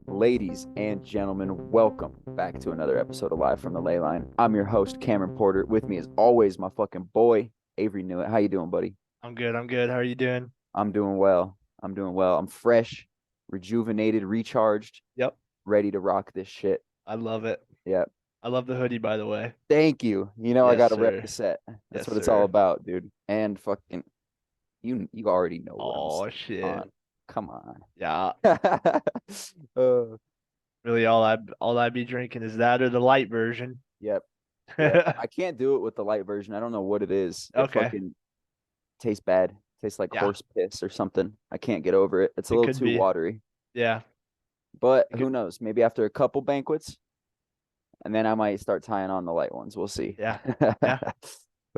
Ladies and gentlemen, welcome back to another episode of Live from the Ley Line. I'm your host, Cameron Porter. With me, as always, my fucking boy, Avery Newitt. How you doing, buddy? I'm good. I'm good. How are you doing? I'm doing well. I'm doing well. I'm fresh, rejuvenated, recharged, Yep. ready to rock this shit. I love it. Yeah. I love the hoodie, by the way. Thank you. I Yes, got to rep sir. the set. That's Yes, what it's all sir. about, dude. And fucking, you already know what I'm Oh saying. shit. Come on. Yeah. uh, Really all I'd be drinking is that or the light version. yep. Yep. I can't do it with the light version. I don't know what it is. It Okay. fucking tastes bad. Tastes like Yeah. horse piss or something. I can't get over it. It's a It little could too be. watery. Yeah. But It who could, knows? Maybe after a couple banquets, and then I might start tying on the light ones. We'll see. yeah. Yeah.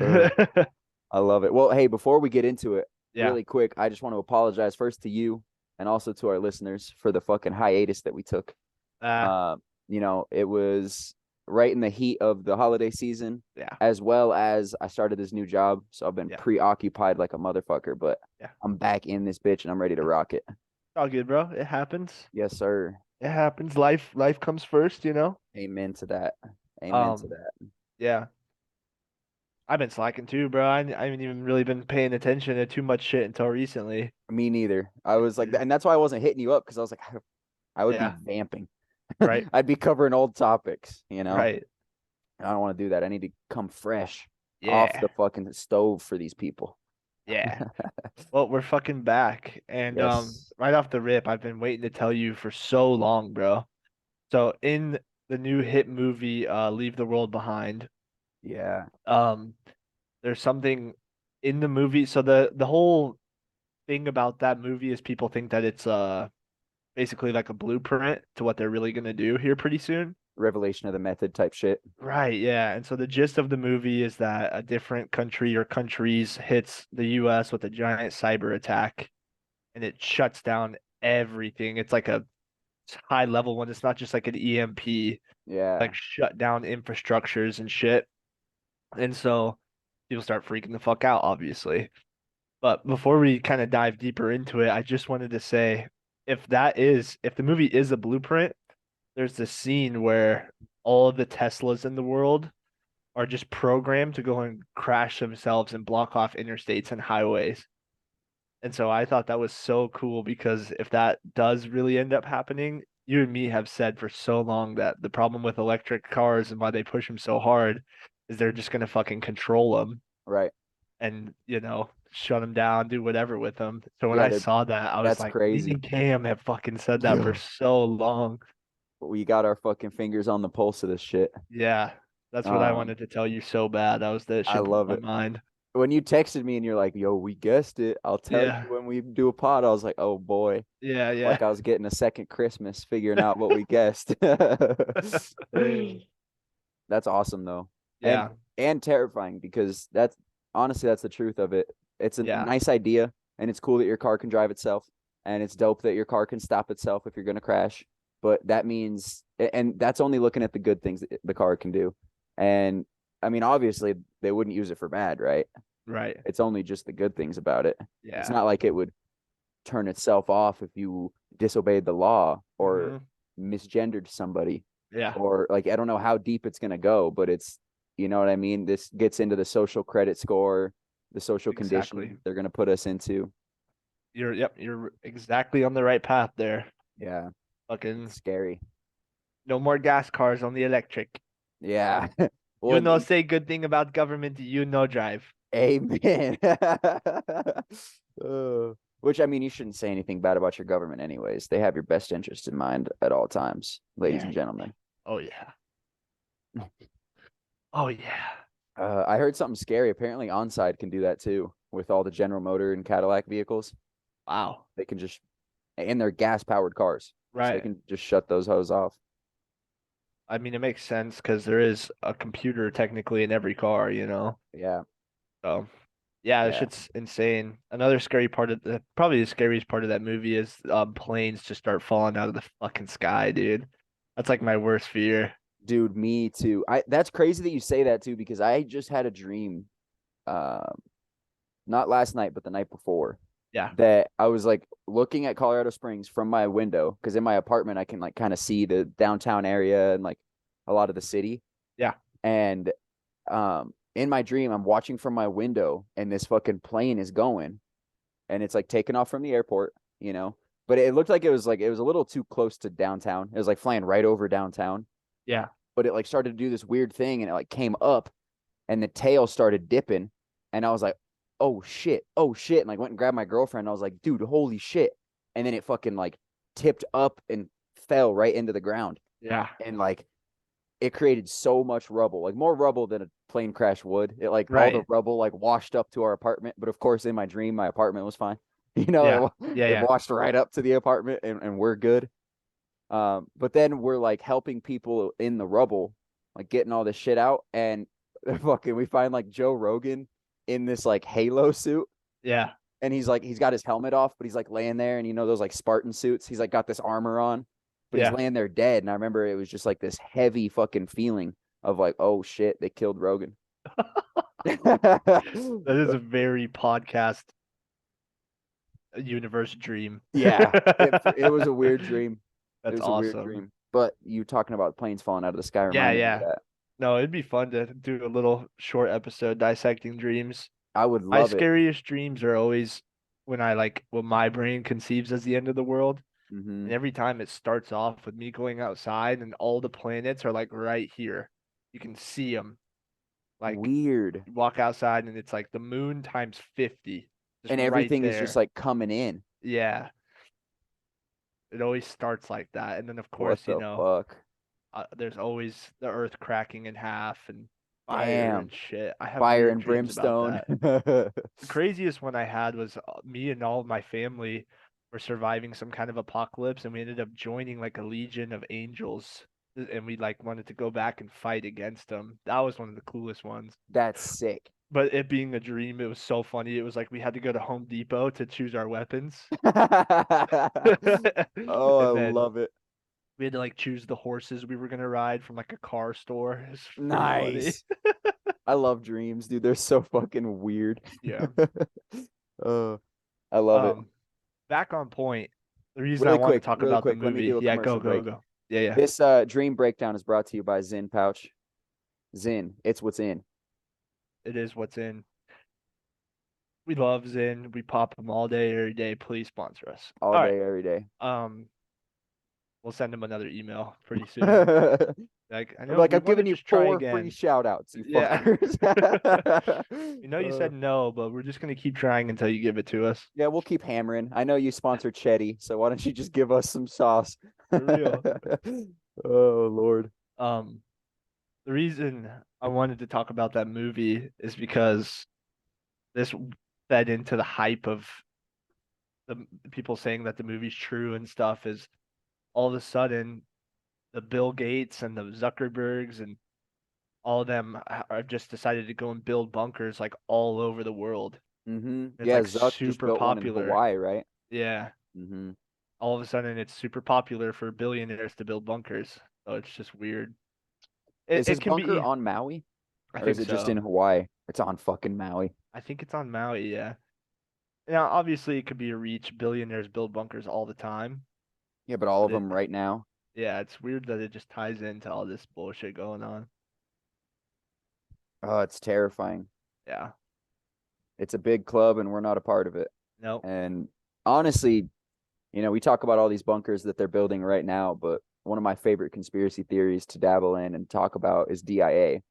Uh, I love it. Well, hey, before we get into it, Yeah. really quick, I just want to apologize first to you and also to our listeners for the fucking hiatus that we took. Uh, Uh, it was right in the heat of the holiday season, yeah. as well as I started this new job. So I've been Yeah. preoccupied like a motherfucker, but Yeah. I'm back in this bitch and I'm ready to rock it. All good, bro. It happens. Yes, sir. It happens. Life comes first. Amen to that. Amen to Um, that. yeah. I've been slacking too, bro. I haven't even really been paying attention to too much shit until recently. Me neither. I was like, and that's why I wasn't hitting you up because I was like, I would be Yeah. vamping. Right. I'd be covering old topics, Right. I don't want to do that. I need to come fresh off Yeah. the fucking stove for these people. Yeah. Well, we're fucking back. And Yes. right off the rip, I've been waiting to tell you for so long, bro. So in the new hit movie, Leave the World Behind, Yeah. um, there's something in the movie. So the whole thing about that movie is people think that it's basically like a blueprint to what they're really gonna do here pretty soon. Revelation of the method type shit. Right, yeah. And so the gist of the movie is that a different country or countries hits the US with a giant cyber attack and it shuts down everything. It's like a high level one. It's not just like an EMP, Yeah. like shut down infrastructures and shit. And so people start freaking the fuck out, obviously. But before we kind of dive deeper into it, I just wanted to say if the movie is a blueprint, there's this scene where all of the Teslas in the world are just programmed to go and crash themselves and block off interstates and highways. And so I thought that was so cool because if that does really end up happening, you and me have said for so long that the problem with electric cars and why they push them so hard is they're just gonna fucking control them Right. and shut them down, do whatever with them. So when Yeah, I they're saw that, I was that's like, me crazy. and Cam have fucking said that for Yeah. so long. We got our fucking fingers on the pulse of this shit. Yeah, that's what I Um, wanted to tell you so bad. That I shit blew love my it. mind. When you texted me and you're like, "Yo, we guessed it. I'll tell you Yeah, when we do a pod." I was like, "Oh boy." yeah, Like yeah, I was getting a second Christmas figuring out what we guessed. That's awesome though. And yeah, and terrifying because that's honestly that's the truth of it. It's a yeah. nice idea and it's cool that your car can drive itself and it's dope that your car can stop itself if you're going to crash. But that means and that's only looking at the good things that the car can do. And I mean obviously they wouldn't use it for bad, right? Right. It's only just the good things about it. It's Yeah. not like it would turn itself off if you disobeyed the law or Hmm. misgendered somebody Yeah. or like I don't know how deep it's going to go, but it's you know what I mean? This gets into the social credit score, the social Exactly. condition they're going to put us into. You're exactly on the right path there. Yeah, it's Fucking scary. no more gas cars on the electric. Yeah. Well, You know, say good thing about government, you know drive. amen. Which I mean, you shouldn't say anything bad about your government, anyways. They have your best interest in mind at all times, ladies Yeah. and gentlemen. Oh yeah. Oh yeah. I heard something scary. Apparently, OnSide can do that too with all the General Motor and Cadillac vehicles. Wow. They can just, and they're gas powered cars, so they Right. can just shut those hoes off. I mean, it makes sense because there is a computer technically in every car. Yeah, So yeah, this yeah. shit's insane. Another scary part of probably the scariest part of that movie is planes just start falling out of the fucking sky, dude. That's like my worst fear. Dude, me too. I That's crazy that you say that too because I just had a dream. Um, not last night, but the night before, Yeah. that I was like looking at Colorado Springs from my window because in my apartment I can like kind of see the downtown area and like a lot of the city. Yeah. And in my dream, I'm watching from my window and this fucking plane is going and it's like taking off from the airport, you know. But it looked like it was a little too close to downtown. It was like flying right over downtown. Yeah. But it like started to do this weird thing and it like came up and the tail started dipping. And I was like, oh shit. And like went and grabbed my girlfriend. And I was like, dude, holy shit. And then it fucking like tipped up and fell right into the ground. Yeah. And like it created so much rubble, like more rubble than a plane crash would. It like all the Right. rubble like washed up to our apartment. But of course, in my dream, my apartment was fine. Yeah. It, Yeah. it Yeah. washed right up to the apartment and we're good. But then we're like helping people in the rubble, like getting all this shit out. And fucking, we find like Joe Rogan in this like Halo suit. Yeah. And he's got his helmet off, but he's like laying there. And those like Spartan suits, he's like got this armor on, but he's Yeah. laying there dead. And I remember it was just like this heavy fucking feeling of like, oh shit, they killed Rogan. That is a very podcast universe dream. Yeah, it was a weird dream. It That's was a weird awesome. dream. But you talking about planes falling out of the sky Yeah, reminded me of yeah. that. No, it'd be fun to do a little short episode dissecting dreams. I would My love it. scariest dreams are always when I like what my brain conceives as the end of the world. Hmm. And every time it starts off with me going outside and all the planets are like right here. You can see them. Like Weird. you walk outside and it's like the moon times 50 just And right everything is just there. like coming in. Yeah. It always starts like that. And then of What course, the fuck? there's always the earth cracking in half and fire and Damn. shit. I have Fire weird and dreams about brimstone. that. The craziest one I had was me and all of my family were surviving some kind of apocalypse, and we ended up joining like a legion of angels, and we like wanted to go back and fight against them. That was one of the coolest ones. That's sick. But it being a dream, it was so funny. It was like we had to go to Home Depot to choose our weapons, Oh, I and then love it. we had to like choose the horses we were gonna ride from like a car store. It's pretty funny. Nice. I love dreams, dude. They're so fucking weird. Yeah. Oh, I love it. Um, Back on point. The reason I want to talk Really about the quick, let me movie. do a Yeah, go, commercial go, break. go. Yeah, yeah. This dream breakdown is brought to you by Zin Pouch. Zin, it's what's in. It is what's in. We love Zin. We pop them all day, every day. Please sponsor us. All All right. day, every day. We'll send them another email pretty soon. I'm Like, I know like, we I'm want to giving you just try 4 free again. shout outs, you Yeah. fuckers. We know you said no, but we're just gonna keep trying until you give it to us. Yeah, we'll keep hammering. I know you sponsor Chetty, so why don't you just give us some sauce? For real. Oh Lord. The reason I wanted to talk about that movie is because this fed into the hype of the people saying that the movie's true and stuff is all of a sudden the Bill Gates and the Zuckerbergs and all of them have just decided to go and build bunkers like all over the world. Mm-hmm. It's Yeah, like Zuck just super built one in popular. Hawaii, right? Yeah. Mm-hmm. All of a sudden it's super popular for billionaires to build bunkers. So it's just weird. It Is his it can bunker be on Maui? I Or is think it just so. in Hawaii? It's on fucking Maui. I think it's on Maui, yeah. Now obviously it could be a reach. Billionaires build bunkers all the time. Yeah, but all But of them right now. yeah, it's weird that it just ties into all this bullshit going on. Oh, it's terrifying. Yeah. It's a big club and we're not a part of it. Nope. And honestly, we talk about all these bunkers that they're building right now, but one of my favorite conspiracy theories to dabble in and talk about is DIA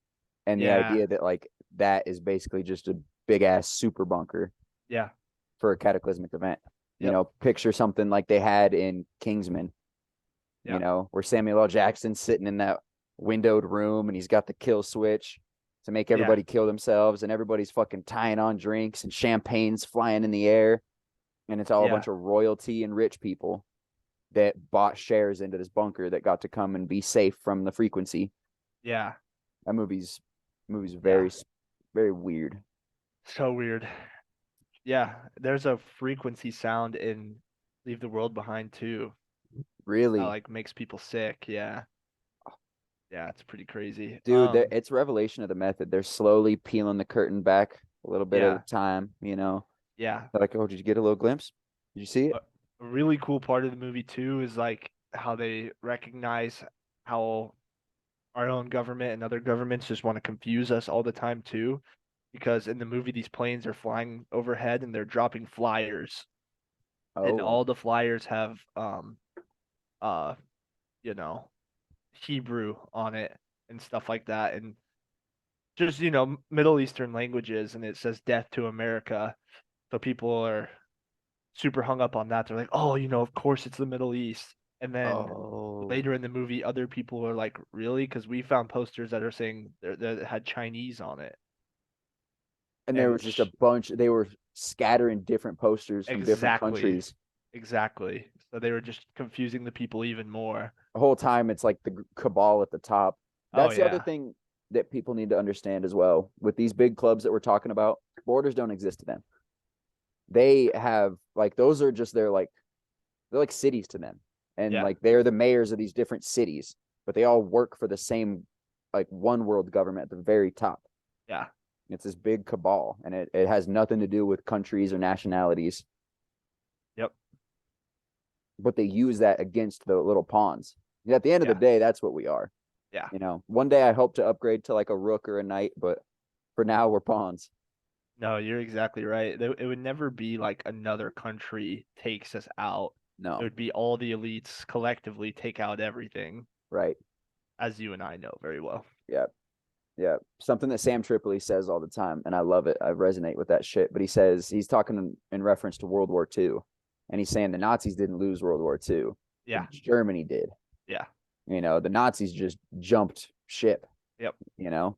and the Yeah. idea that like that is basically just a big ass super bunker Yeah. for a cataclysmic event. Yep. Picture something like they had in Kingsman, Yeah. where Samuel L. Jackson's sitting in that windowed room and he's got the kill switch to make Yeah. everybody kill themselves and everybody's fucking tying on drinks and champagne's flying in the air and it's all a Yeah. bunch of royalty and rich people that bought shares into this bunker that got to come and be safe from the frequency. Yeah. That movie's Yeah. very weird. So weird. Yeah. There's a frequency sound in Leave the World Behind too that Really. like makes people sick. Yeah. Yeah, it's pretty crazy. Dude, it's revelation of the method. They're slowly peeling the curtain back a little bit at Yeah. a time, you know. Yeah. Like, oh, did you get a little glimpse? Did you see it? A really cool part of the movie too is like how they recognize how our own government and other governments just want to confuse us all the time too. Because in the movie, these planes are flying overhead and they're dropping flyers, and Oh, all the flyers have uh you know Hebrew on it and stuff like that, and just Middle Eastern languages, and it says "Death to America." So people are super hung up on that. They're like, "Oh, of course it's the Middle East." And then oh. later in the movie, other people are like, "Really?" Because we found posters that are saying that had Chinese on it, And there and was just a bunch. They were scattering different posters from different exactly, countries. exactly. So they were just confusing the people even more. The whole time, it's like the cabal at the top. Oh That's the other yeah, thing that people need to understand as well. With these big clubs that we're talking about, borders don't exist to them. They have like those are just they're like cities to them, and yeah, like they're the mayors of these different cities, but they all work for the same like one world government at the very top. yeah. It's this big cabal, and it has nothing to do with countries or nationalities, Yep. but they use that against the little pawns. At the end of the Yeah. day, that's what we are. Yeah. One day I hope to upgrade to like a rook or a knight, but for now we're pawns. No, you're exactly right. It would never be like another country takes us out. It No, would be all the elites collectively take out everything, right? as you and I know very well. Yeah, yeah. Something that Sam Tripoli says all the time, and I love it. I resonate with that shit. But he says he's talking in reference to World War II, and he's saying the Nazis didn't lose World War II, Yeah. Germany did. Yeah. The Nazis just jumped ship. Yep. You know,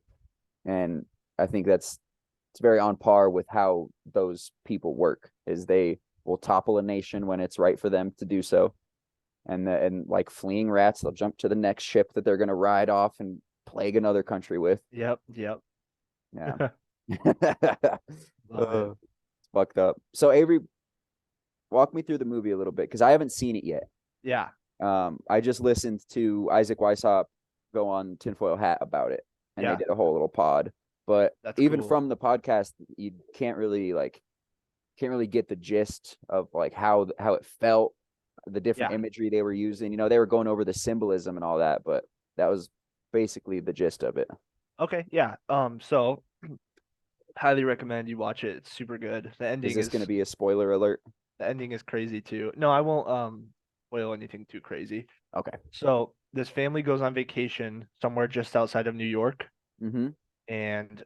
and I think it's very on par with how those people work. Is they will topple a nation when it's right for them to do so, and like fleeing rats, they'll jump to the next ship that they're going to ride off and plague another country with. Yep. Yep. Yeah. Love it. It's fucked up. So Avery, walk me through the movie a little bit because I haven't seen it yet. Yeah. I just listened to Isaac Weishaupt go on Tinfoil Hat about it, and they Yeah. did a whole little pod. But That's even cool. from the podcast, you can't really get the gist of like how it felt, the different Yeah. imagery they were using. They were going over the symbolism and all that, but that was basically the gist of it. Okay. Yeah. So highly recommend you watch it. It's super good. The Is ending this going to is be a spoiler alert? the ending is crazy too. No, I won't spoil anything too crazy. Okay. So this family goes on vacation somewhere just outside of New York, Mm-hmm. and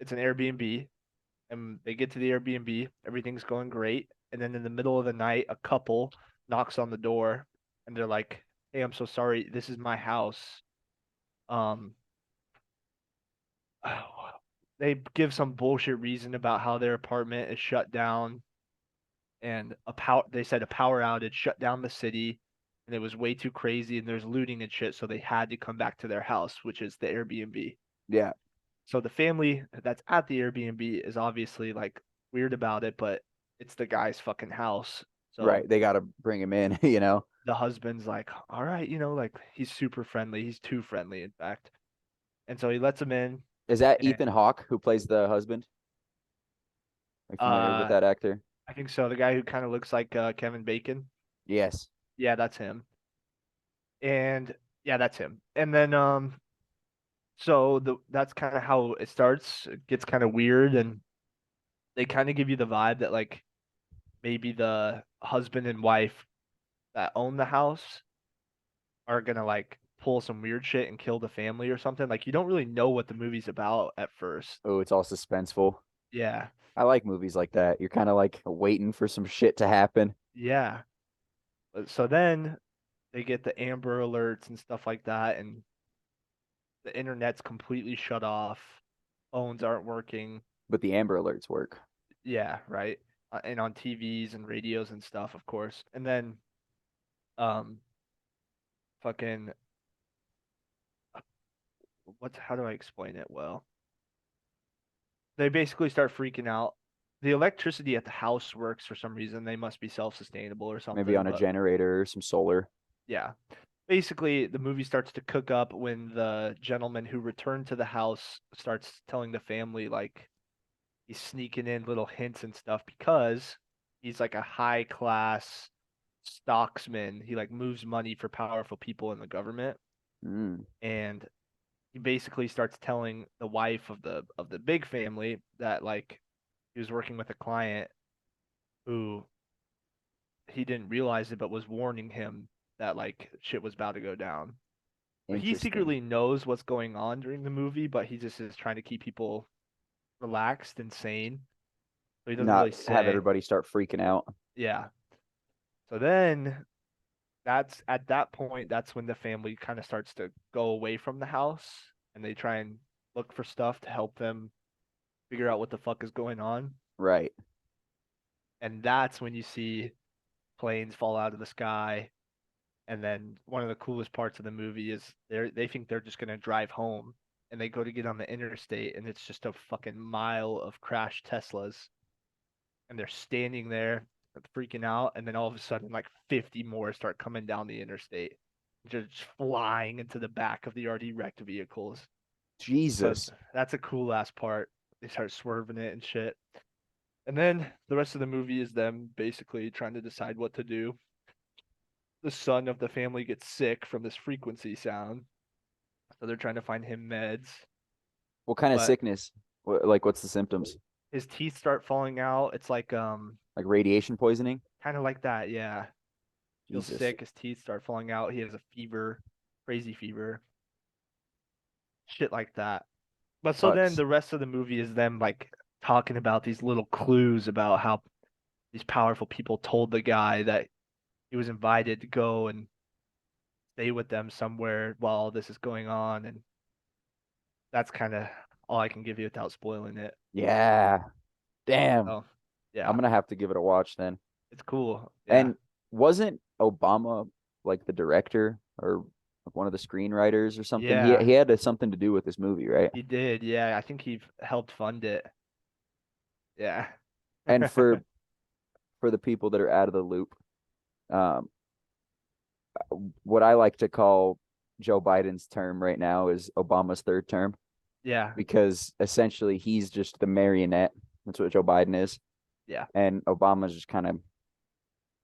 it's an Airbnb, and they get to the Airbnb, everything's going great, and then in the middle of the night, a couple knocks on the door, and they're like, "Hey, I'm so sorry, this is my house." Um, they give some bullshit reason about how their apartment is shut down, and they said a power outage shut down the city, and it was way too crazy, and there's looting and shit, so they had to come back to their house, which is the Airbnb. Yeah. So the family that's at the Airbnb is obviously like weird about it, but it's the guy's fucking house. So Right. They got to bring him in. the husband's like, all right, like he's super friendly. He's too friendly, in fact. And so he lets him in. Is that And Ethan Hawke who plays the husband? Are you familiar with uh, that actor? I think so. The guy who kind of looks like Kevin Bacon. Yes. Yeah, that's him. And yeah, that's him. And then so that's kind of how it starts. It gets kind of weird, and they kind of give you the vibe that like maybe the husband and wife that own the house are gonna like pull some weird shit and kill the family or something. Like you don't really know what the movie's about at first. Oh, it's all suspenseful. Yeah. I like movies like that. You're kind of like waiting for some shit to happen. Yeah. So then they get the Amber Alerts and stuff like that, and the internet's completely shut off. Phones aren't working. But the Amber Alerts work. Yeah, right. And on TVs and radios and stuff, of course. And then um fucking how do I explain it well? They basically start freaking out. The electricity at the house works for some reason. They must be self-sustainable or Maybe something, on a but generator or some solar. yeah. Basically, the movie starts to cook up when the gentleman who returned to the house starts telling the family like he's sneaking in little hints and stuff because he's like a high class stocksman. He like moves money for powerful people in the government, Mm, and he basically starts telling the wife of the big family that like he was working with a client who he didn't realize it but was warning him that like shit was about to go down. But he interesting. secretly knows what's going on during the movie, but he just is trying to keep people relaxed and sane. So he doesn't Not really have say. everybody start freaking out. Yeah. So then that's at that point, that's when the family kind of starts to go away from the house and they try and look for stuff to help them figure out what the fuck is going on. Right. And that's when you see planes fall out of the sky. And then one of the coolest parts of the movie is they think they're just gonna drive home and they go to get on the interstate and it's just a fucking mile of crashed Teslas and they're standing there freaking out and then all of a sudden like 50 more start coming down the interstate just flying into the back of the already wrecked vehicles. So Jesus. that's a cool last part. They start swerving it and shit. And then the rest of the movie is them basically trying to decide what to do. The son of the family gets sick from this frequency sound, so they're trying to find him meds. What kind of But sickness? Like, what's the symptoms? his teeth start falling out. It's like Like radiation poisoning? kind of like that, yeah. Feels Jesus. sick, his teeth start falling out. He has a fever, crazy fever, shit like that. But so then Sucks. the rest of the movie is them like talking about these little clues about how these powerful people told the guy that he was invited to go and stay with them somewhere while all this is going on, and that's kind of all I can give you without spoiling it. Yeah. Damn. So, I'm yeah, gonna have to give it a watch then. it's cool. Yeah, And wasn't Obama like the director or one of the screenwriters or something? He yeah, had something to do with this movie, right? he did. Yeah, I think he helped fund it. Yeah, And for the people that are out of the loop, um, what I like to call Joe Biden's term right now is Obama's third term yeah, because essentially he's just the marionette. That's what Joe Biden is. yeah, And Obama's just kind of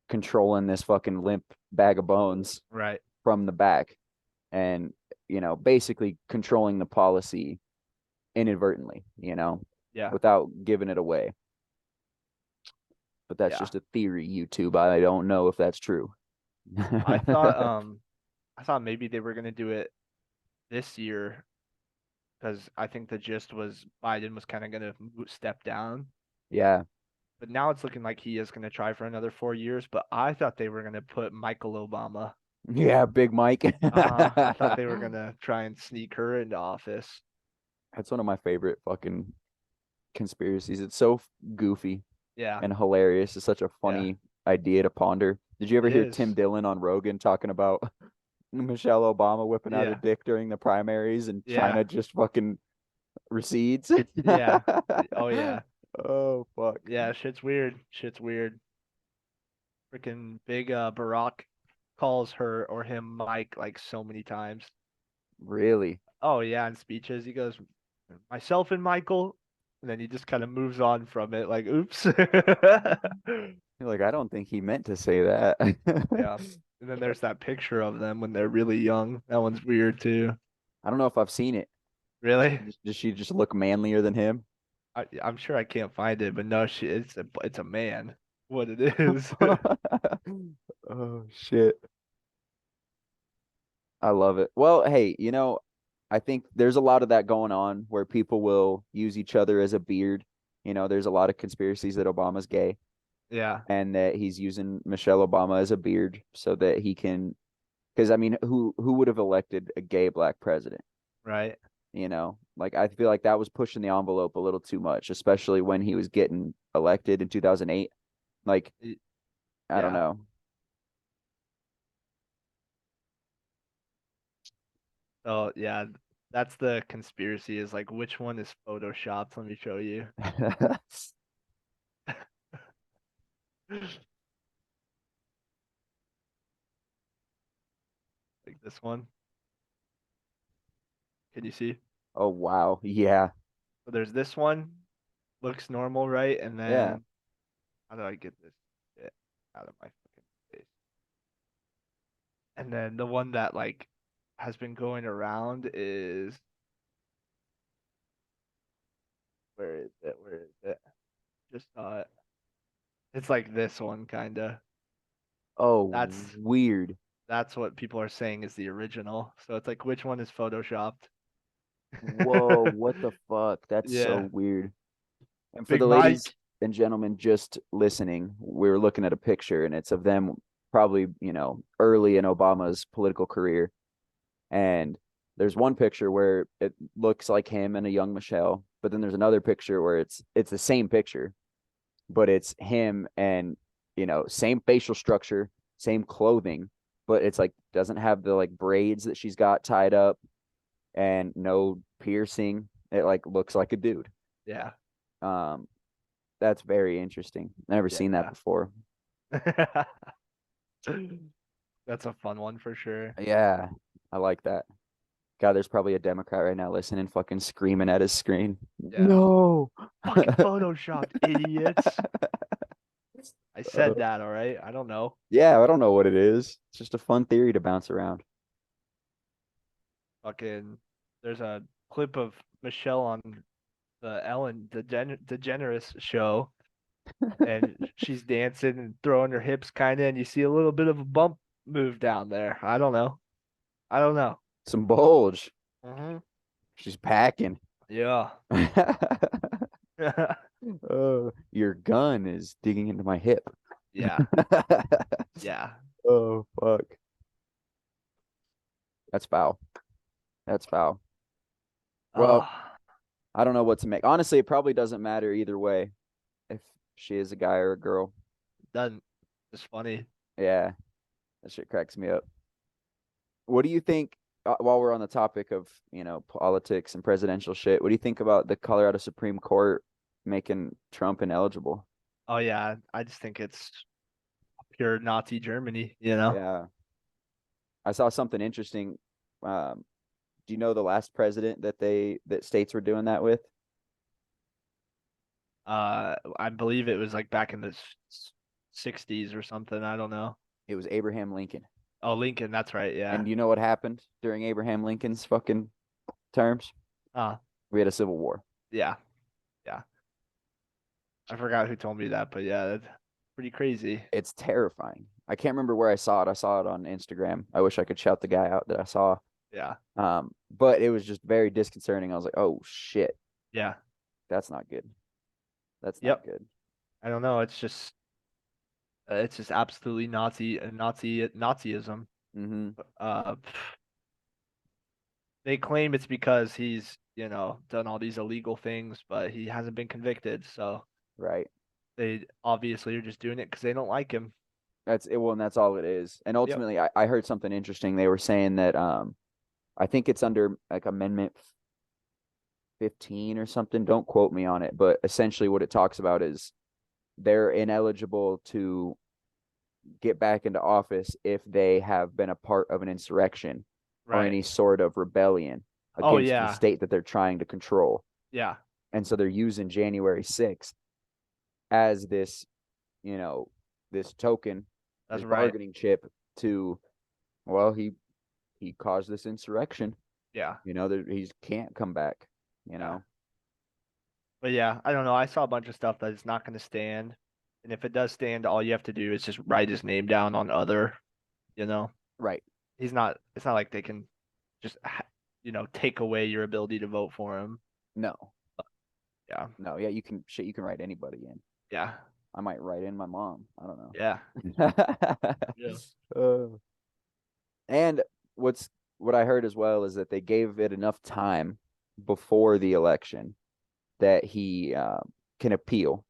controlling this fucking limp bag of bones right. from the back and, basically controlling the policy inadvertently, Yeah, without giving it away. But that's yeah. just a theory, YouTube. I don't know if that's true. I thought I thought maybe they were gonna do it this year because I think the gist was Biden was kind of gonna step down, Yeah. but now it's looking like he is gonna try for another 4 years. But I thought they were gonna put Michael Obama. Yeah, Big Mike. Uh-huh. I thought they were gonna try and sneak her into office. That's one of my favorite fucking conspiracies. It's so goofy Yeah, and hilarious. It's such a yeah, funny idea to ponder. Did you ever it hear Tim is. Dillon on Rogan talking about Michelle Obama whipping out her Yeah, dick during the primaries and yeah, China just fucking recedes? yeah. Oh yeah, Oh fuck. yeah. Shit's weird. Shit's weird. Freaking big Barack calls her or him Mike like so many times. Really? Oh yeah, in speeches he goes, myself and Michael, and then he just kind of moves on from it, like, oops. You're like, I don't think he meant to say that. Yeah. And then there's that picture of them when they're really young. That one's weird too. I don't know if I've seen it. Really? Does she just look manlier than him? I'm sure I can't find it, but no, it's a man. What it is. Oh shit. I love it. Well, hey, I think there's a lot of that going on where people will use each other as a beard. There's a lot of conspiracies that Obama's gay Yeah, and that he's using Michelle Obama as a beard so that he can, because I mean, who would have elected a gay black president? right. Like I feel like that was pushing the envelope a little too much, especially when he was getting elected in 2008. Like, Y- I don't Yeah. know. So yeah, that's the conspiracy is like which one is photoshopped? Let me show you. Like this one. Can you see? Oh wow. Yeah. So there's this one, looks normal, right? And Yeah. then how do I get this shit out of my fucking face? And then the one that like has been going around is where is it? Where is it? Just saw it. It's like this one kinda. Oh, That's weird. that's what people are saying is the original. So it's like which one is photoshopped? Whoa, what the fuck? That's so Yeah. weird. And for Big the ladies Mike. and gentlemen just listening, we were looking at a picture and it's of them probably, early in Obama's political career. And there's one picture where it looks like him and a young Michelle, but then there's another picture where it's the same picture, but it's him and, same facial structure, same clothing, but it's like doesn't have the like braids that she's got tied up and no piercing. It like looks like a dude. Yeah. Um, that's very interesting. Never seen that Yeah. before. That's a fun one for sure. Yeah, I like that. God, there's probably a Democrat right now listening, fucking screaming at his screen. Yeah. No. Fucking photoshopped, idiots. I said Uh, that, all right? I don't know. yeah, I don't know what it is. It's just a fun theory to bounce around. Fucking there's a clip of Michelle on the Ellen DeGeneres show, and she's dancing and throwing her hips kind of, and you see a little bit of a bump move down there. I don't know. I don't know. Some bulge. Hmm. She's packing. Yeah. Your gun is digging into my hip. Yeah. Yeah. Oh, fuck. That's foul. That's foul. Well, Oh, I don't know what to make. Honestly, it probably doesn't matter either way if she is a guy or a girl. done. It's funny. Yeah, that shit cracks me up. What do you think, while we're on the topic of, politics and presidential shit, what do you think about the Colorado Supreme Court making Trump ineligible? Oh yeah. I just think it's pure Nazi Germany, you know? Yeah. I saw something interesting. Um, do you know the last president that states were doing that with? I believe it was like back in the 60s or something. I don't know. It was Abraham Lincoln. Oh, Lincoln, that's right. Yeah. And you know what happened during Abraham Lincoln's fucking terms? Uh, We had a civil war. yeah. Yeah. I forgot who told me that, but yeah, that's pretty crazy. It's terrifying. I can't remember where I saw it. I saw it on Instagram. I wish I could shout the guy out that I saw. Yeah. But it was just very disconcerting. I was like, oh shit, Yeah. that's not good. That's not Yep. good. I don't know. It's just absolutely Nazism. Mm-hmm. Uh, they claim it's because he's, done all these illegal things, but he hasn't been convicted. So Right. they obviously are just doing it because they don't like him. That's it. Well, and that's all it is. And Yep. ultimately, I heard something interesting. They were saying that I think it's under like Amendment 15 or something. Don't quote me on it, but essentially what it talks about is they're ineligible to get back into office if they have been a part of an insurrection or Right. any sort of rebellion Oh against the yeah. state that they're trying to control. Yeah. And so they're using January 6th as this, you know, this token, That's this right. bargaining chip to, well, he caused this insurrection. Yeah. That he can't come back, you Yeah. know. But yeah, I don't know. I saw a bunch of stuff that is not going to stand. And if it does stand, all you have to do is just write his name down on other, you know. Right. It's not like they can just take away your ability to vote for him. No. Yeah. No, yeah, you can write anybody in. Yeah. I might write in my mom. I don't Yeah. know. Yeah. Uh, and what I heard as well is that they gave it enough time before the election that he can appeal,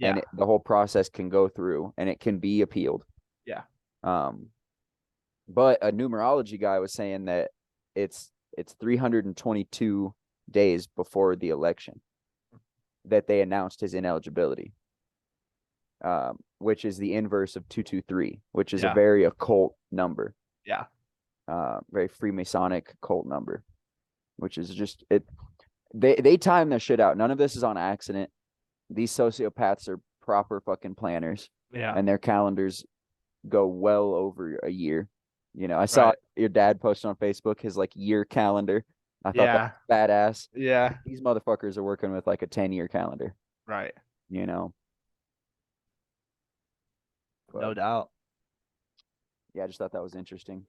and Yeah. the whole process can go through, and it can be appealed. Yeah. Um, but a numerology guy was saying that it's 322 days before the election that they announced his ineligibility, which is the inverse of 223, which is a Yeah. very occult number, Yeah. very Freemasonic cult number, which is just it. They time their shit out. None of this is on accident. these sociopaths are proper fucking planners, Yeah. and their calendars go well over a year. I saw Right. your dad post on Facebook his like year calendar. I thought that Yeah. was badass. Yeah. These motherfuckers are working with like a 10-year calendar, Right. you know. But No doubt. yeah, I just thought that was interesting.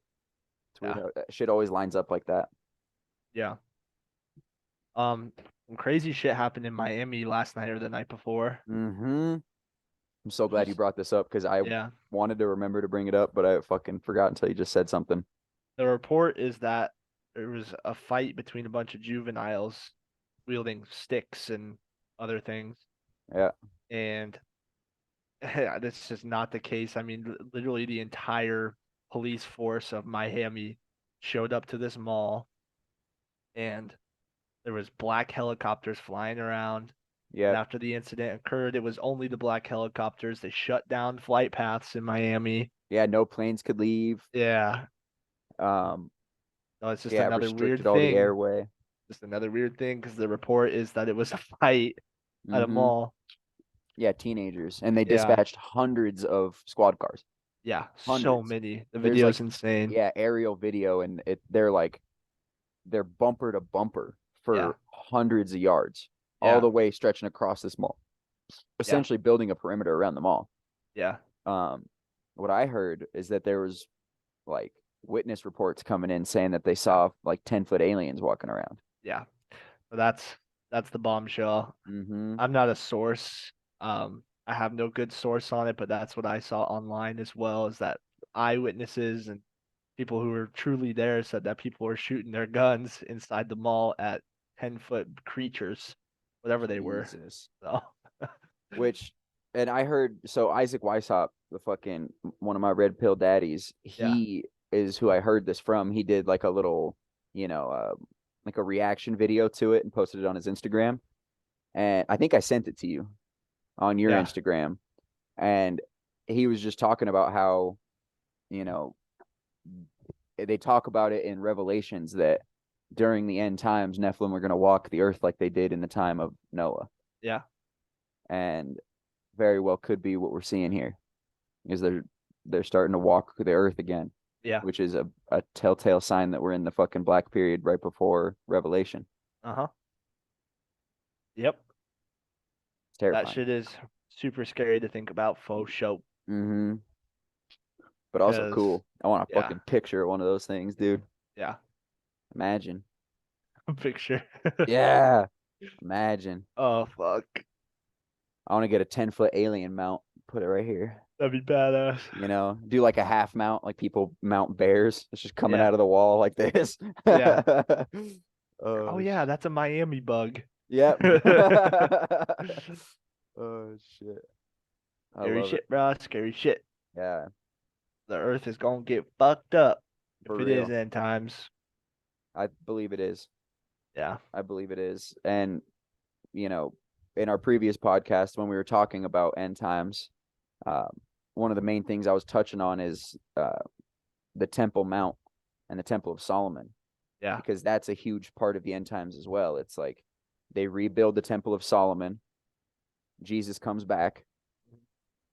It's weird Yeah. how that shit always lines up like that. Yeah. Some crazy shit happened in Miami last night or the night before. Mm-hmm. I'm so glad you Just brought this up because I yeah. wanted to remember to bring it up, but I fucking forgot until you just said something. The report is that there was a fight between a bunch of juveniles wielding sticks and other things, Yeah. and this is not the case. I mean, literally the entire police force of Miami showed up to this mall, and there was black helicopters flying around. And Yeah. after the incident occurred, it was only the black helicopters. They shut down flight paths in Miami. Yeah. No planes could leave. Yeah. Um, No, it's just yeah, another weird restricted all the thing. airway. Just another weird thing because the report is that it was a fight at a Mm-hmm. mall. Yeah, teenagers. And they Yeah. dispatched hundreds of squad cars. Yeah. So Hundreds. many. The There's video's like, insane. yeah, aerial video, and they're bumper to bumper Yeah. for hundreds of yards, all Yeah. the way stretching across this mall, Yeah. essentially building a perimeter around the mall. Yeah. Um, what I heard is that there was like witness reports coming in saying that they Yeah. saw like 10-foot aliens walking around. Yeah. So that's the bombshell. Mm-hmm. I'm not a source. I have no good source on it, but that's what I saw online as well, is that eyewitnesses and people who were truly there said that people were shooting their guns inside the mall at 10-foot creatures, whatever they were. Jesus. So Which, and I heard, so Isaac Weishaupt, the fucking one of my red pill daddies, yeah. he is who I heard this from. He did like a little, like a reaction video to it and posted it on his Instagram. And I think I sent it to you on your Yeah. Instagram. And he was just talking about how, you know, they talk about it in Revelations that during the end times, Nephilim are going to walk the earth like they did in the time of Noah. Yeah. And very well could be what we're seeing here is they're starting to walk the earth again, Yeah. which is a telltale sign that we're in the fucking black period right before Revelation. Uh-huh. Yep. It's That terrifying. shit is super scary to think about, faux show. Mm-hmm. But also Because cool. I want a yeah. fucking picture of one of those things, dude. Yeah. Imagine. Picture. Yeah. Imagine. Oh fuck. I want to get a 10-foot alien mount, put it right here. That'd be badass. Do like a half mount, like people mount bears. It's just coming Yeah. out of the wall like this. Yeah. Oh, Oh yeah, that's a Miami bug. yep. Oh shit. I Scary love it. shit, bro. Scary shit. Yeah, The earth is gonna get fucked up for if it is real. end times. I believe it is. Yeah. I believe it is. And in our previous podcast when we were talking about end times, uh, one of the main things I was touching on is the Temple Mount and the Temple of Solomon, Yeah. because that's a huge part of the end times as well. It's like they rebuild the Temple of Solomon. Jesus comes back.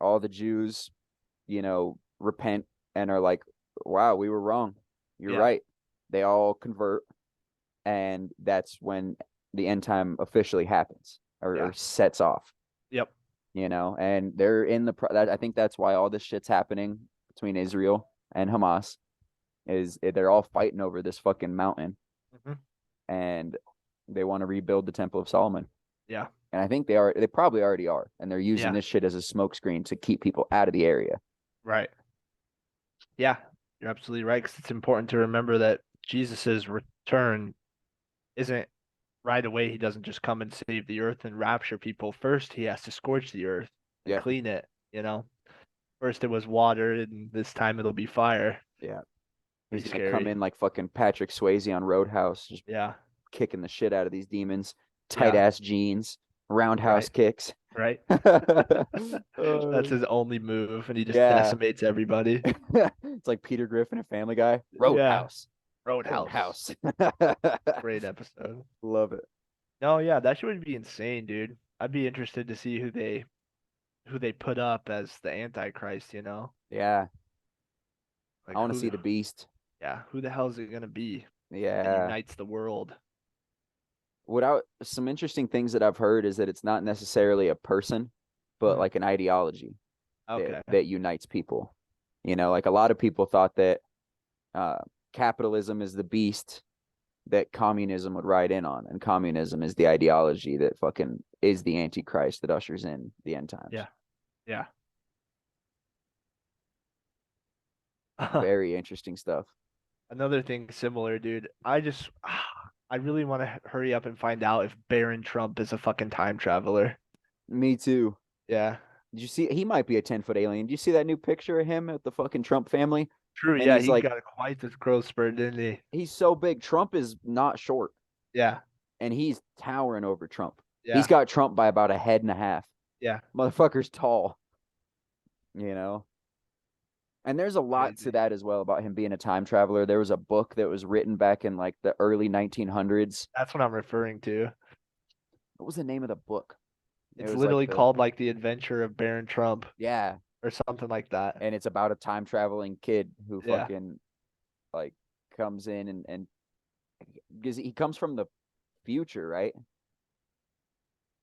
All the Jews, repent and are like, wow, we were wrong. You're Yeah. right. They all convert. And that's when the end time officially happens or sets off, Yep. and they're in I think that's why all this shit's happening between Israel and Hamas is they're all fighting over this fucking mountain, hmm and they want to rebuild the Temple of Solomon. Yeah. And I think they probably already are, and they're using Yeah. this shit as a smokescreen to keep people out of the area. Right. Yeah, you're absolutely right. Because it's important to remember that Jesus's return isn't right away. He doesn't just come and save the earth and rapture people. First, he has to scorch the earth and Yeah. clean it. First it was water, and this time it'll be fire. Yeah. Pretty He's gonna come scary. in like fucking Patrick Swayze on Roadhouse, just Yeah. kicking the shit out of these demons. Tight ass jeans, roundhouse Right. kicks. Right. Oh, That's his only move, and he just yeah. decimates everybody. It's like Peter Griffin and Family Guy. Roadhouse. Roadhouse. Roadhouse. Great episode. Love it. No, yeah, that shit would be insane, dude. I'd be interested to see who they put up as the Antichrist, you know? Yeah, I Like want to see the beast. who the hell is it gonna be that Yeah. unites the world? Some interesting things that I've heard is that it's not necessarily a person, but Mhm. like an ideology that Okay. that unites people. Like a lot of people thought that uh, capitalism is the beast that communism would ride in on, and communism is the ideology that fucking is the antichrist that ushers in the end times. Yeah. Yeah. Very interesting stuff. Another thing similar, dude. I really want to hurry up and find out if Barron Trump is a fucking time traveler. Me too. Yeah. Did you see? He might be a 10-foot alien. Did you see that new picture of him at the fucking Trump family? True. And Yeah, he's he like, got quite this growth spurt, didn't he? he's so big. Trump is not short, Yeah. and he's towering over Trump. He's Yeah. got Trump by about a head and a half. Yeah. Motherfucker's tall, you know? And there's a lot to Crazy. that as well about him being a time traveler. There was a book that was written back in like the early 1900s. That's what I'm referring to. What was the name of the book? It It's was like literally called like The Adventure of Barron Trump yeah, or something like that. and it's about a time traveling kid who Yeah. fucking like comes in and because he comes from the future, right?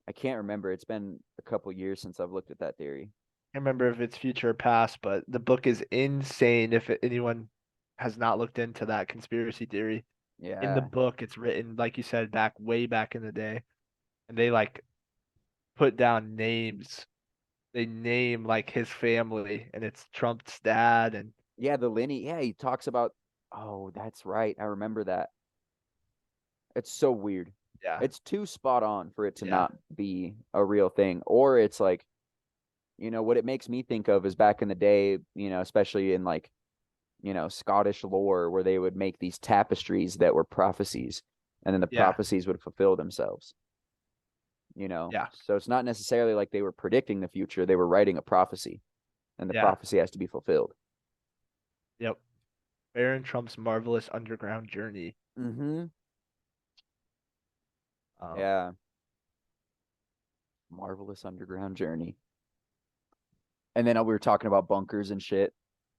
I can't remember. It's been a couple years since I've looked at that theory. Can't remember if it's future or past, but the book is insane if anyone has not looked into that conspiracy theory. In the Yeah. book, it's written, like you said, way back in the day. And they like put down names. They name like his family and it's Trump's dad and Yeah, the Lenny. Yeah, he talks about. Oh, that's right. I remember that. It's so weird. yeah, It's too spot on for it to yeah, not be a real thing. Or it's like, what it makes me think of is back in the day, especially in like, Scottish lore where they would make these tapestries that were prophecies and then the yeah, prophecies would fulfill themselves. yeah, So it's not necessarily like they were predicting the future, they were writing a prophecy and the yeah. prophecy has to be fulfilled. Yep. Barron Trump's marvelous underground journey. Mm-hmm. Um, Yeah. Marvelous underground journey. And then we were talking about bunkers and shit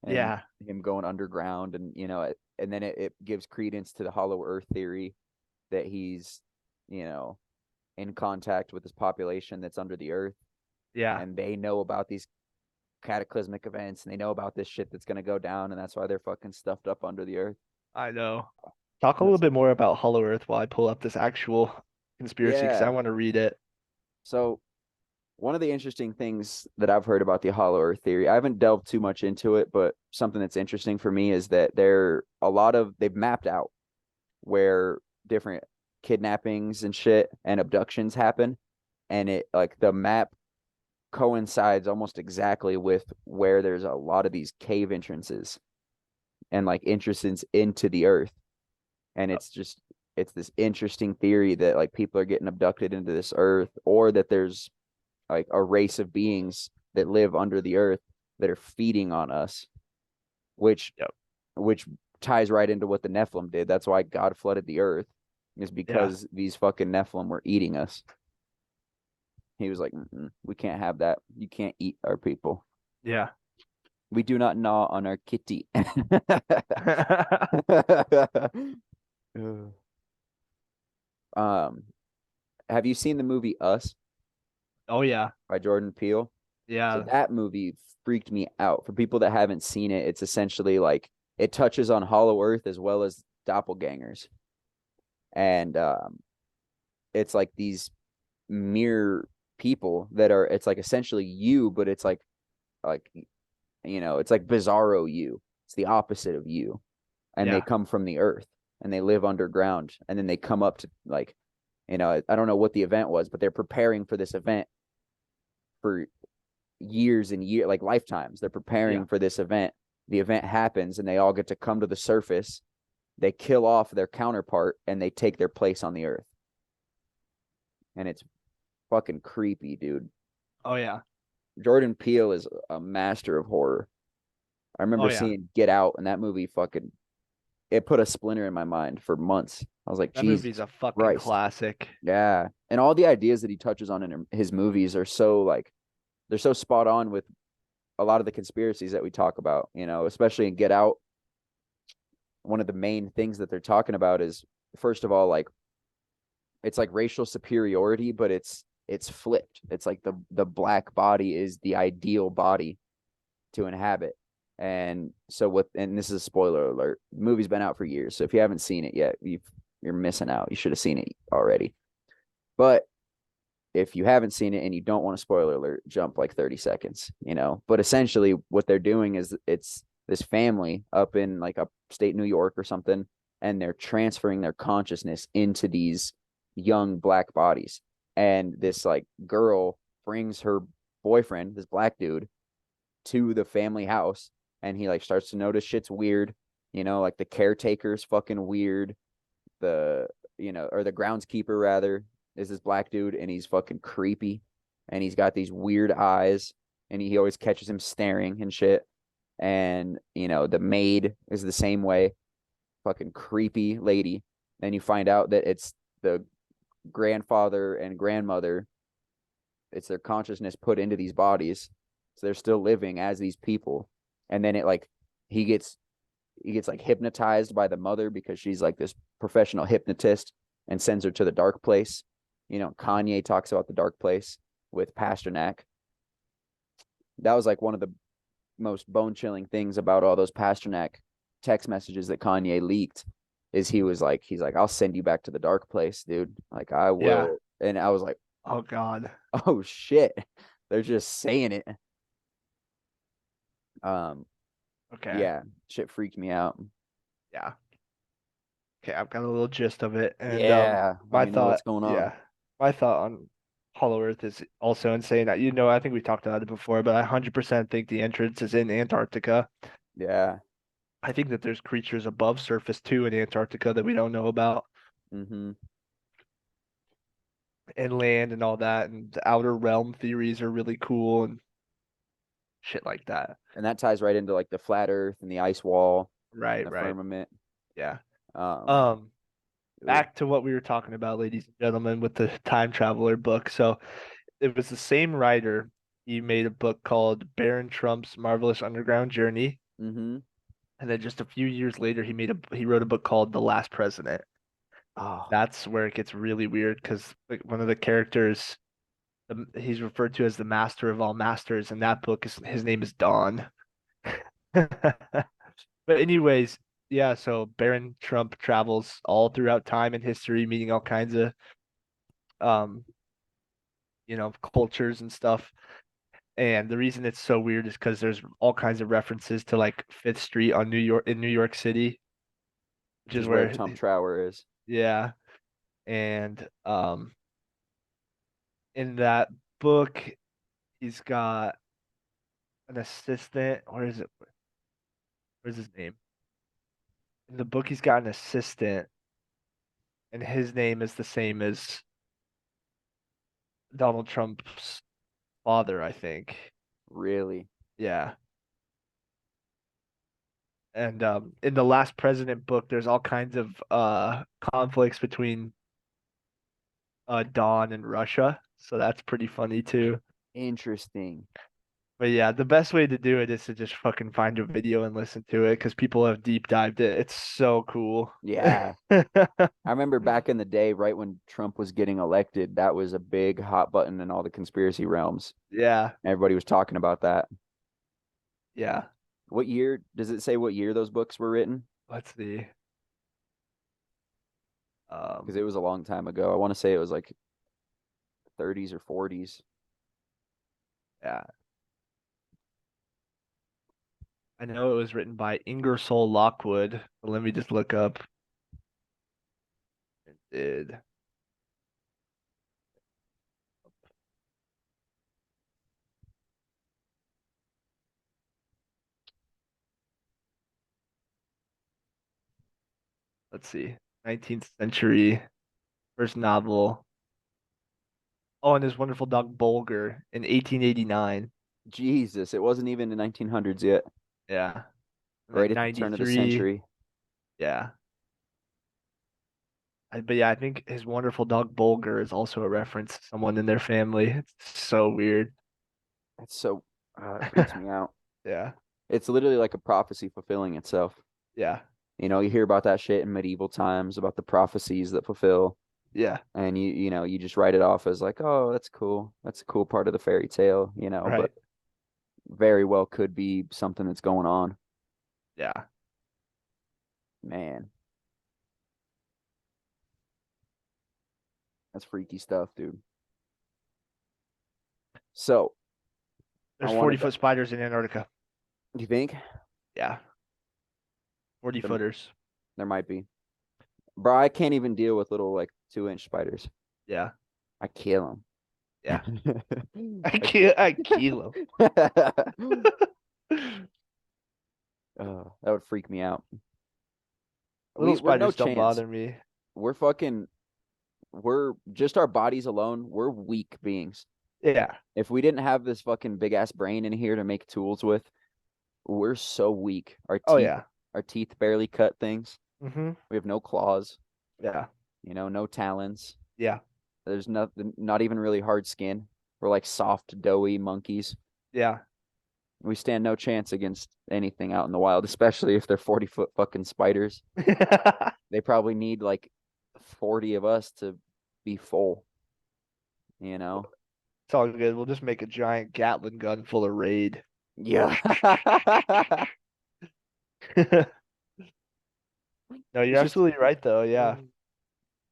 and yeah, him going underground and and then it gives credence to the hollow earth theory that he's you know in contact with this population that's under the earth yeah, and they know about these cataclysmic events and they know about this shit that's going to go down and that's why they're fucking stuffed up under the earth. I know. Talk a little That's, bit more about Hollow Earth while I pull up this actual conspiracy because I yeah. want to read it. So one of the interesting things that I've heard about the hollow earth theory, I haven't delved too much into it, but something that's interesting for me is that they've mapped out where different kidnappings and shit and abductions happen. And it like the map coincides almost exactly with where there's a lot of these cave entrances and like entrances into the earth. And it's this interesting theory that like people are getting abducted into this earth or that there's like a race of beings that live under the earth that are feeding on us, which Yep. which ties right into what the Nephilim did. That's why God flooded the earth, is Yeah. because these fucking Nephilim were eating us. He was like, we can't have that. You can't eat our people. Yeah. We do not gnaw on our kitty. um, have you seen the movie Us Oh yeah. by Jordan Peele? So Yeah. that movie freaked me out. For people that haven't seen it, it's essentially like it touches on Hollow Earth as well as doppelgangers. And it's like these mere people that are it's like essentially you, but it's like it's like bizarro you. It's the opposite of you. And they Yeah. come from the earth and they live underground and then they come up to like I don't know what the event was, but they're preparing for this event for years and years, like lifetimes. They're Yeah. preparing for this event. The event happens and they all get to come to the surface. They kill off their counterpart and they take their place on the earth. And it's fucking creepy, dude. Oh yeah. Jordan Peele is a master of horror. I Oh remember yeah. seeing Get Out and that movie fucking it put a splinter in my mind for months. I was like, That movie's Jesus a fucking Christ. classic. Yeah. And all the ideas that he touches on in his movies are so like they're so spot on with a lot of the conspiracies that we talk about, especially in Get Out. One of the main things that they're talking about is first of all, like it's like racial superiority, but it's flipped. It's like the black body is the ideal body to inhabit. And so and this is a spoiler alert. The movie's been out for years. So if you haven't seen it yet, you're missing out. You should have seen it already. But if you haven't seen it and you don't want a spoiler alert, jump like 30 seconds. But essentially what they're doing is it's this family up in like upstate New York or something, and they're transferring their consciousness into these young black bodies. And this like girl brings her boyfriend, this black dude, to the family house, and he like starts to notice shit's weird, like the caretaker's fucking weird. The or the groundskeeper rather is this black dude, and he's fucking creepy, and he's got these weird eyes, and he always catches him staring and shit. And the maid is the same way, fucking creepy lady. And you find out that it's the grandfather and grandmother. It's their consciousness put into these bodies, so they're still living as these people. And then it like he gets like hypnotized by the mother because she's like this professional hypnotist, and sends her to the dark place. Kanye talks about the dark place with Pasternak. That was like one of the most bone chilling things about all those Pasternak text messages that Kanye leaked is he's like, I'll send you back to the dark place, dude. Like I Yeah. will. And I was like, Oh God. oh shit. They're just saying it. Okay. Yeah, shit freaked me out. Yeah. Okay, I've got a little gist of it. And Yeah, let my me know what's thought, going on. yeah. My thought on Hollow Earth is also insane. I think we talked about it before, but I 100% think the entrance is in Antarctica. Yeah. I think that there's creatures above surface too in Antarctica that we don't know about, Mm-hmm. and land and all that. And the outer realm theories are really cool and shit like that. And that ties right into like the flat Earth and the ice wall and Right, the right. firmament. Yeah. Um, Um, ooh, Back to what we were talking about, ladies and gentlemen, with the Time Traveler book. So it was the same writer. He made a book called Baron Trump's Marvelous Underground Journey. mm-hmm. And then just a few years later, he wrote a book called The Last President. Oh, That's where it gets really weird because like one of the characters, he's referred to as the master of all masters, and that book is his name is Don. But anyways, yeah, so Baron Trump travels all throughout time and history, meeting all kinds of um, cultures and stuff. And the reason it's so weird is because there's all kinds of references to like Fifth Street on New York City, which which is is where where, Trump Tower is. yeah. And in that book, he's got an assistant. Where is it? Where's his name? In the book, he's got an assistant, and his name is the same as Donald Trump's father, I think. Really Yeah. And in the Last President book, there's all kinds of conflicts between Don and Russia, so that's pretty funny too. interesting. But yeah, the best way to do it is to just fucking find a video and listen to it because people have deep dived it. It's so cool. Yeah. I remember back in the day, right when Trump was getting elected, that was a big hot button in all the conspiracy realms. Yeah, Everybody was talking about that. yeah. What year does it say what year those books were written? Let's see. Because it Um, was a long time ago. I want to say it was like 30s or 40s. yeah. I know it was written by Ingersoll Lockwood, but let me just look up. It did. Let's see. 19th century first novel. Oh, and his wonderful dog Bolger in 1889. Jesus, it wasn't even the 1900s yet. Yeah. And Right then at the turn of the 93. century. Yeah. But yeah, I think his wonderful dog Bulger is also a reference to someone in their family. It's so weird. It's so it freaks me out. Yeah. It's literally like a prophecy fulfilling itself. Yeah. You know, you hear about that shit in medieval times about the prophecies that fulfill, Yeah. and you just write it off as like, oh, that's cool. That's a cool part of the fairy tale, but Right. very well could be something that's going on. Yeah. Man, that's freaky stuff, dude. So I There's 40 wanted to, foot spiders in Antarctica. do you think Yeah. 40 there, footers. there might be? Bro, I can't even deal with little like 2-inch spiders. Yeah. I kill Yeah. them. I kill them. That would freak me out. Little We're no spiders don't chance. bother me. We're fucking we're just our bodies alone. We're weak beings. Yeah. If we didn't have this fucking big ass brain in here to make tools with, we're so weak. Oh yeah. Our teeth barely cut things. Mm-hmm. We have no claws, Yeah. no talons. Yeah. There's nothing, not even really hard skin. We're like soft, doughy monkeys. Yeah. We stand no chance against anything out in the wild, especially if they're 40-foot fucking spiders. They probably need like 40 of us to be full, you know? It's all good. We'll just make a giant Gatling gun full of Raid. Yeah. No, you're It's just absolutely right though. Yeah.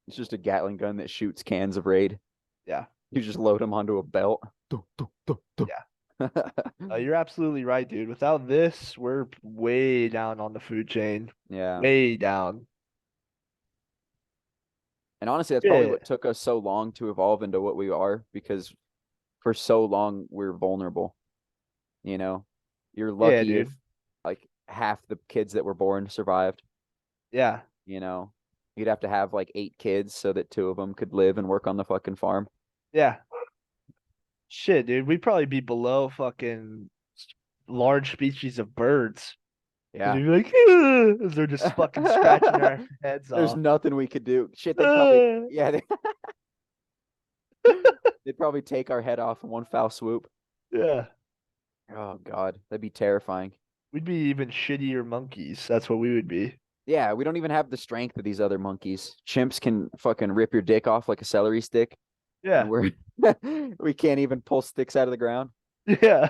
it's just a Gatling gun that shoots cans of Raid. Yeah. You just load them onto a belt. Dun, dun, dun, dun. Yeah. You're absolutely right, dude. Without this, we're way down on the food chain. Yeah. Way down. And honestly, that's probably Yeah. what took us so long to evolve into what we are because for so long we're vulnerable. You know, you're Yeah, lucky if dude. like half the kids that were born survived. Yeah. You know, you'd have to have like 8 kids so that 2 of them could live and work on the fucking farm. Yeah. Shit, dude. We'd probably be below fucking large species of birds. Because Yeah. we'd be like, "Ugh," as they're just fucking scratching our heads There's off. nothing we could do. Shit, Uh, they'd probably take our head off in one foul swoop. yeah. Oh God, that'd be terrifying. We'd be even shittier monkeys. That's what we would be. Yeah, we don't even have the strength of these other monkeys. Chimps can fucking rip your dick off like a celery stick, and Yeah. we're we can't even pull sticks out of the ground. Yeah.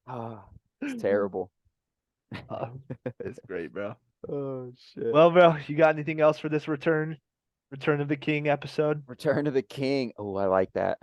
Oh, it's terrible. It's great, bro. Oh shit. Well, bro, you got anything else for this Return of the King episode? Return of the King. Oh, I like that.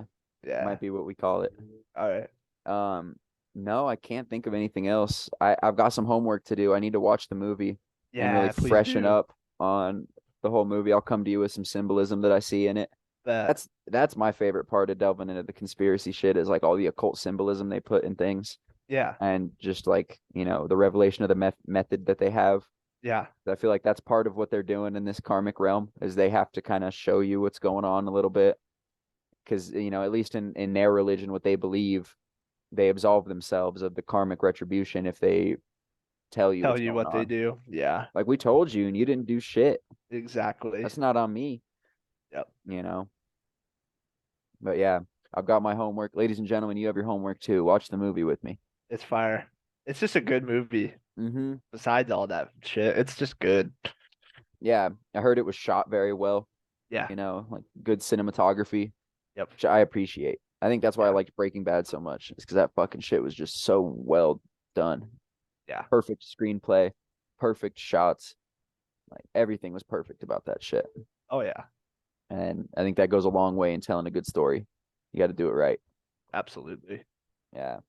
Yeah. Might be what we call it. All right. Um, no, I can't think of anything else. I've got some homework to do. I need to watch the movie and really Yeah, please freshen do. up on the whole movie. I'll come to you with some symbolism that I see in it. That. That's my favorite part of delving into the conspiracy shit is like all the occult symbolism they put in things Yeah. and just like, the revelation of the method that they have. Yeah. I feel like that's part of what they're doing in this karmic realm is they have to kind of show you what's going on a little bit because, at least in their religion, what they believe, they absolve themselves of the karmic retribution if they tell you Tell what's you going what they on. do. Yeah. Like we told you and you didn't do shit. Exactly. That's not on me, Yep. you know. But yeah, I've got my homework. Ladies and gentlemen, you have your homework too. Watch the movie with me. It's fire. It's just a good movie. Mm-hmm. Besides all that shit, it's just good. Yeah, I heard it was shot very well, Yeah. like good cinematography, Yep. which I appreciate. I think that's why I Yeah. liked Breaking Bad so much. It's because that fucking shit was just so well done. Yeah. Perfect screenplay, perfect shots. Like everything was perfect about that shit. Oh yeah. And I think that goes a long way in telling a good story. You got to do it right. Absolutely. Yeah.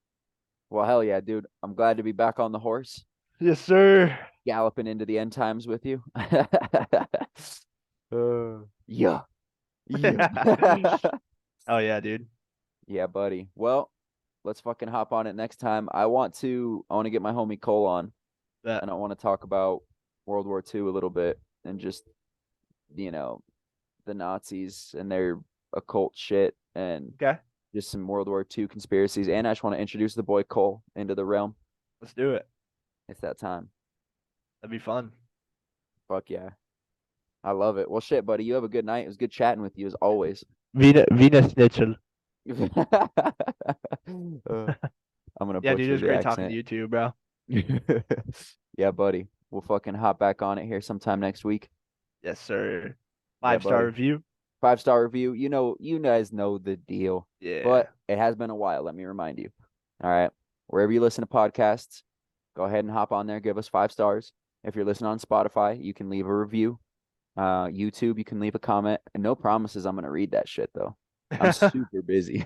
Well, hell yeah, dude. I'm glad to be back on the horse, Yes, sir. galloping into the end times with you. Yeah. Yeah. Oh yeah, dude. Yeah, buddy. Well, let's fucking hop on it next time. I want to get my homie Cole on, That. and I want to talk about World War II a little bit and just, you know, the Nazis and their occult shit and Okay. just some World War II conspiracies. And I just want to introduce the boy Cole into the realm. Let's do it. It's that time. That'd be fun. Fuck yeah. I love it. Well, shit, buddy. You have a good night. It was good chatting with you as always. Wiener Schnitzel. Uh, I'm gonna Yeah, dude, it butcher was the great talking to accent. you too, bro. Yeah, buddy. We'll fucking hop back on it here sometime next week. Yes, sir. Yeah, 5-star buddy. review. 5-star review. You guys know the deal. Yeah. But it has been a while, let me remind you. All right. Wherever you listen to podcasts, go ahead and hop on there, give us 5 stars. If you're listening on Spotify, you can leave a review. YouTube, you can leave a comment. And no promises I'm gonna read that shit though. I'm super busy.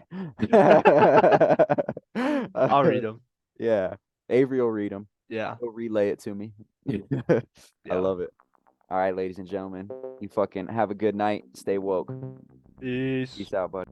I'll read them. Yeah. Avery will read them. Yeah. He'll relay it to me. I Yeah. love it. All right, ladies and gentlemen, you fucking have a good night. Stay woke. Peace. Peace out, bud.